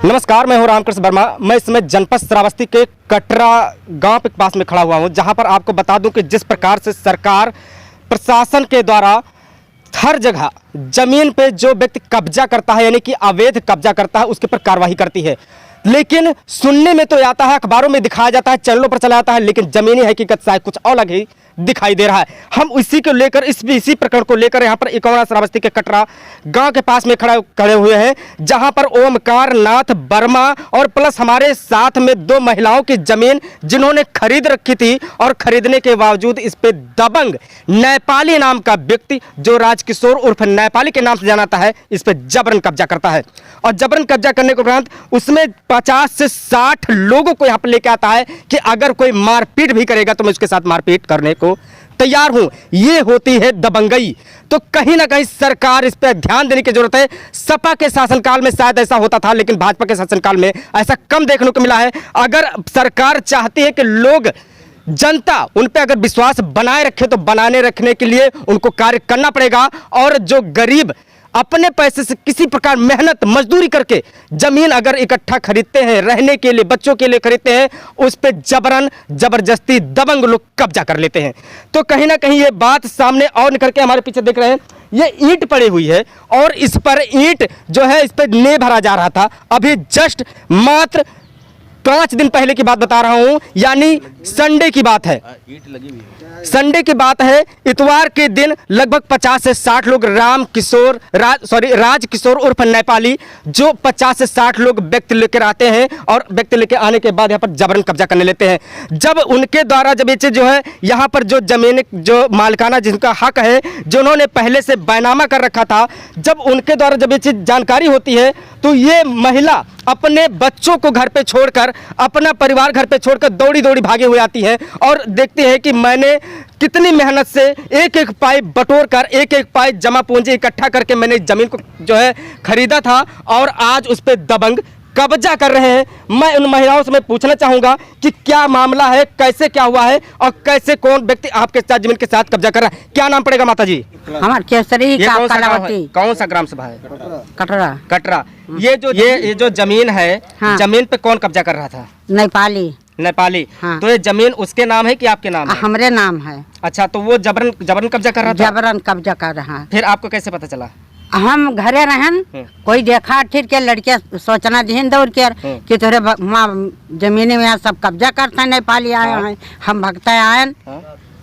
नमस्कार, मैं हूं रामकृष्ण वर्मा। मैं इस समय जनपद श्रावस्ती के कटरा गांव के पास में खड़ा हुआ हूं, जहां पर आपको बता दूं कि जिस प्रकार से सरकार प्रशासन के द्वारा हर जगह जमीन पे जो व्यक्ति कब्जा करता है, यानी कि अवैध कब्जा करता है, उसके पर कार्रवाई करती है। लेकिन सुनने में तो आता है, अखबारों में दिखाया जाता है, चैनलों पर चला जाता है, लेकिन जमीनी हकीकत शायद कुछ अलग ही दिखाई दे रहा है। हम इसी को लेकर इसी प्रकरण को लेकर यहाँ पर इकौड़ा श्रावस्ती के कटरा गांव के पास में खड़े हुए हैं, जहां पर ओमकार नाथ वर्मा और प्लस हमारे साथ में दो महिलाओं की जमीन जिन्होंने खरीद रखी थी और खरीदने के बावजूद इस पे दबंग नेपाली नाम का व्यक्ति, जो राजकिशोर उर्फ नेपाली के नाम से जानाता है, इस पे जबरन कब्जा करता है। और जबरन कब्जा करने के उपरांत उसमें 50 से 60 लोगों को यहाँ पर लेके आता है कि अगर कोई मारपीट भी करेगा तो मैं उसके साथ मारपीट करने को तैयार हूं। ये होती है दबंगई। तो कहीं ना कहीं सरकार इस पर ध्यान देने की जरूरत है। सपा के शासनकाल में शायद ऐसा होता था, लेकिन भाजपा के शासनकाल में ऐसा कम देखने को मिला है। अगर सरकार चाहती है कि लोग, जनता उन पे अगर विश्वास बनाए रखे, तो बनाने रखने के लिए उनको कार्य करना पड़ेगा। और जो गरीब अपने पैसे से किसी प्रकार मेहनत मजदूरी करके जमीन अगर इकट्ठा खरीदते हैं, रहने के लिए, बच्चों के लिए खरीदते हैं, उस पे जबरन जबरदस्ती दबंग लोग कब्जा कर लेते हैं। तो कहीं ना कहीं ये बात सामने और निकल के हमारे पीछे देख रहे हैं, ये ईंट पड़ी हुई है और इस पर ईंट जो है, इस पर ने भरा जा रहा था। अभी जस्ट मात्र 5 दिन पहले की बात बता रहा हूं, यानी संडे की बात है। संडे की बात है, इतवार के दिन लगभग 50 से 60 लोग राजकिशोर उर्फ नेपाली, जो 50 से 60 लोग व्यक्ति लेकर आते हैं और व्यक्ति लेकर आने के बाद यहाँ पर जबरन कब्जा करने लेते हैं। जब उनके द्वारा जब ये चीज जो है, यहाँ पर जो जमीन, जो मालिकाना जिनका हक है, जिन्होंने पहले से बैनामा कर रखा था, जब उनके द्वारा जब ये चीज जानकारी होती है, तो ये महिला अपने बच्चों को घर पे छोड़कर, अपना परिवार घर पे छोड़कर दौड़ी दौड़ी भागे हुए आती है और देखते हैं कि मैंने कितनी मेहनत से एक एक पाई बटोर कर, एक एक पाई जमा पूंजी इकट्ठा करके मैंने जमीन को जो है खरीदा था, और आज उस पे दबंग कब्जा कर रहे हैं। मैं उन महिलाओं से मैं पूछना चाहूंगा कि क्या मामला है, कैसे क्या हुआ है और कैसे कौन व्यक्ति आपके साथ जमीन के साथ कब्जा कर रहा है। क्या नाम पड़ेगा माता जी? हमारे केसरी का कलावती। कौन सा ग्राम सभा है? कटरा। कटरा। ये जो जमीन है, हाँ। जमीन पे कौन कब्जा कर रहा था? नेपाली। हाँ। तो ये जमीन उसके नाम है कि आपके नाम है? हमरे नाम है। अच्छा, तो वो जबरन कब्जा कर रहा था? जबरन कब्जा कर रहा है। फिर आपको कैसे पता चला? हम घरे रहन, कोई देखा ठीक के लड़के सोचना दिन दौड़ के कि तोरे जमीन में सब कब्जा करते हैं, नेपाली आए हैं, हम भगते आए।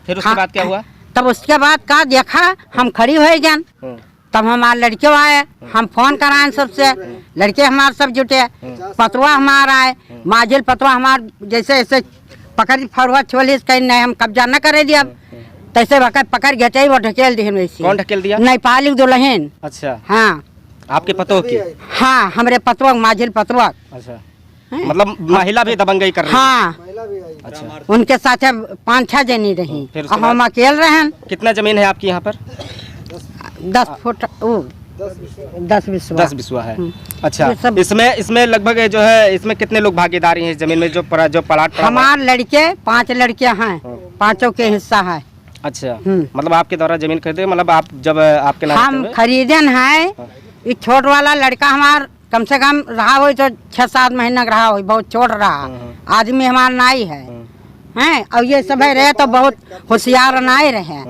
फिर उसके बाद क्या हुआ? तब उसके बाद का देखा, हम खड़ी हो गए। तब हमारे लड़के आए, हम फोन कराए सबसे, लड़के हमारे सब जुटे, पतवा हमारा आए, माजिल पतवा हमारे जैसे ऐसे पकड़ फरुआ छोली नहीं, हम कब्जा न करे दिया, तैसे पकड़ गए वो ढकेल दी। कौन ढकेल दिया? नेपाली दुल्हन। अच्छा। हाँ, आपके पतों की? हाँ, हमरे पतवा, माजिल पतवा। अच्छा, मतलब महिला भी दबंगई कर रही? हाँ। अच्छा। उनके साथ 5-6 जनी रही, हम अकेले रहे। कितना जमीन है आपकी यहाँ पर? 10 फुट 10 बिस्वा है। अच्छा, इसमें लगभग जो है, इसमें कितने लोग भागीदारी हैं इस जमीन में, जो प्लाट? हमारे लड़के 5 लड़के हैं, 5 के हिस्सा है। अच्छा, मतलब आपके द्वारा जमीन खरीदे, मतलब आप जब आपके नाम हम खरीदन है। ये छोट वाला लड़का हमार कम से कम रहा हो तो 6-7 महीना रहा हो, बहुत छोट रहा, आदमी हमारा नाई है हैं। और ये सब रहे तो बहुत होशियार नाई रहे,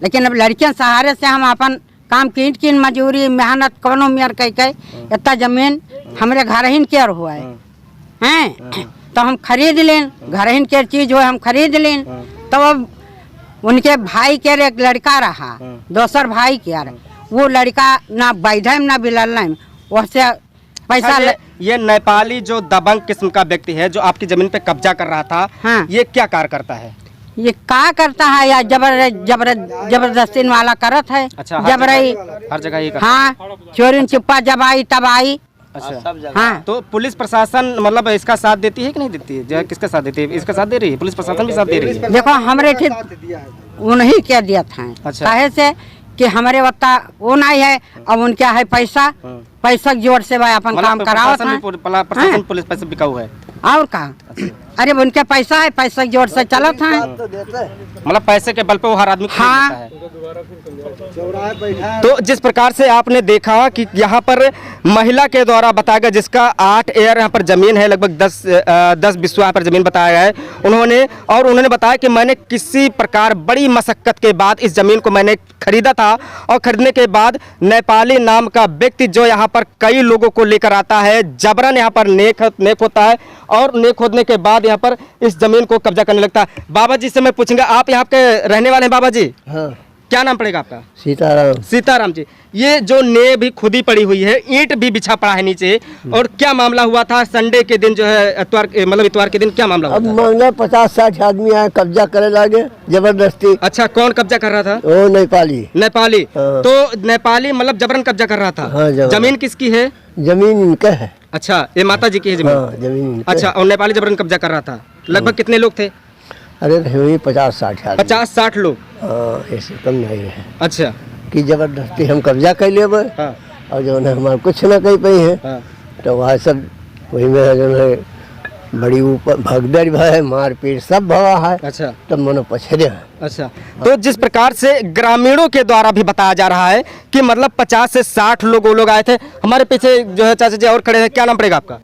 लेकिन अब लड़कियों सहारे से हम अपन काम कीन मजूरी मेहनत कोनो मेयर कह इतना जमीन हमरे घर ही केयर हुआ है। तो हम खरीद लें, घर ही के चीज हो हम खरीद लें। तो अब उनके भाई के एक लड़का रहा, दोसर भाई के, वो लड़का ना बैठे ना बिलल, वैसे पैसा ये नेपाली जो दबंग किस्म का व्यक्ति है, जो आपकी जमीन पे कब्जा कर रहा था, हाँ। ये क्या कार्य करता है? ये का करता है या जबरदस्ती वाला करत है। अच्छा, हर जगह ये करता? हाँ, चोरी चुप्पा जब आई तब आई। अच्छा। हाँ। तो पुलिस प्रशासन मतलब इसका साथ देती है कि नहीं देती है? जो किसका साथ देती है? इसका साथ दे रही है? पुलिस प्रशासन भी साथ दे रही है? देखो हमरे ठीक उन्हीं के दिया था। अच्छा। कहे से कि हमारे वत्ता वो नहीं है, अब उनका है पैसा, पैसा की जोर से भाई अपन मतलब काम करावत प्रशासन हैं। भी प्रशासन पुलिस पैसे बिकाऊ है, और का अरे उनके पैसा है, पैसा की जोर से चलत हैं। मतलब पैसे के बल पे वो हर आदमी खरीद हाँ। लेता है। तो जिस प्रकार से आपने देखा कि यहाँ पर महिला के द्वारा बताया गया, जिसका 8 एयर यहाँ पर जमीन है, लगभग 10 बिस्वा यहाँ पर जमीन बताया गया है उन्होंने बताया कि मैंने किसी प्रकार बड़ी मशक्कत के बाद इस जमीन को मैंने खरीदा था, और खरीदने के बाद नेपाली नाम का व्यक्ति जो यहाँ पर कई लोगों को लेकर आता है, जबरन यहाँ पर नेक होता है, और नेक खोदने के बाद यहाँ पर इस जमीन को कब्जा करने लगता है। बाबा जी से मैं पूछूंगा, आप यहाँ के रहने वाले हैं बाबा जी? हाँ, क्या नाम पड़ेगा आपका? सीताराम। सीताराम जी, ये जो नींव भी खुदी पड़ी हुई है, ईंट भी बिछा पड़ा है नीचे, और क्या मामला हुआ था संडे के दिन, जो है इतवार के दिन क्या मामला हुआ अब था? मामला 50-60 आदमी आए, कब्जा करे लगे जबरदस्ती। अच्छा, कौन कब्जा कर रहा था? वो नेपाली। नेपाली। हाँ। तो नेपाली मतलब जबरन कब्जा कर रहा था? हाँ, जबरन। जमीन किसकी है? जमीन इनका है। अच्छा, ये माता जी की है जमीन? हाँ, जमीन इनका अच्छा, और नेपाली जबरन कब्जा कर रहा था। लगभग कितने लोग थे? अरे रहे 50-60 आदमी। 50-60 लोग? हाँ, ऐसे कम नहीं है अच्छा। कि जबरदस्ती हम कब्जा कर लेब, हाँ, और जो है हमारे कुछ ना कही पाई है, हाँ। तो वह सब वही में जो है बड़ी ऊपर भगदड़ है, मारपीट सब भवा है। अच्छा, तब मनो पछड़े हैं। अच्छा। तो जिस प्रकार से ग्रामीणों के द्वारा भी बताया जा रहा है कि मतलब 50 से 60 लोग आए थे। हमारे पीछे जो है चाचा जी और खड़े हैं, क्या नाम पड़ेगा आपका?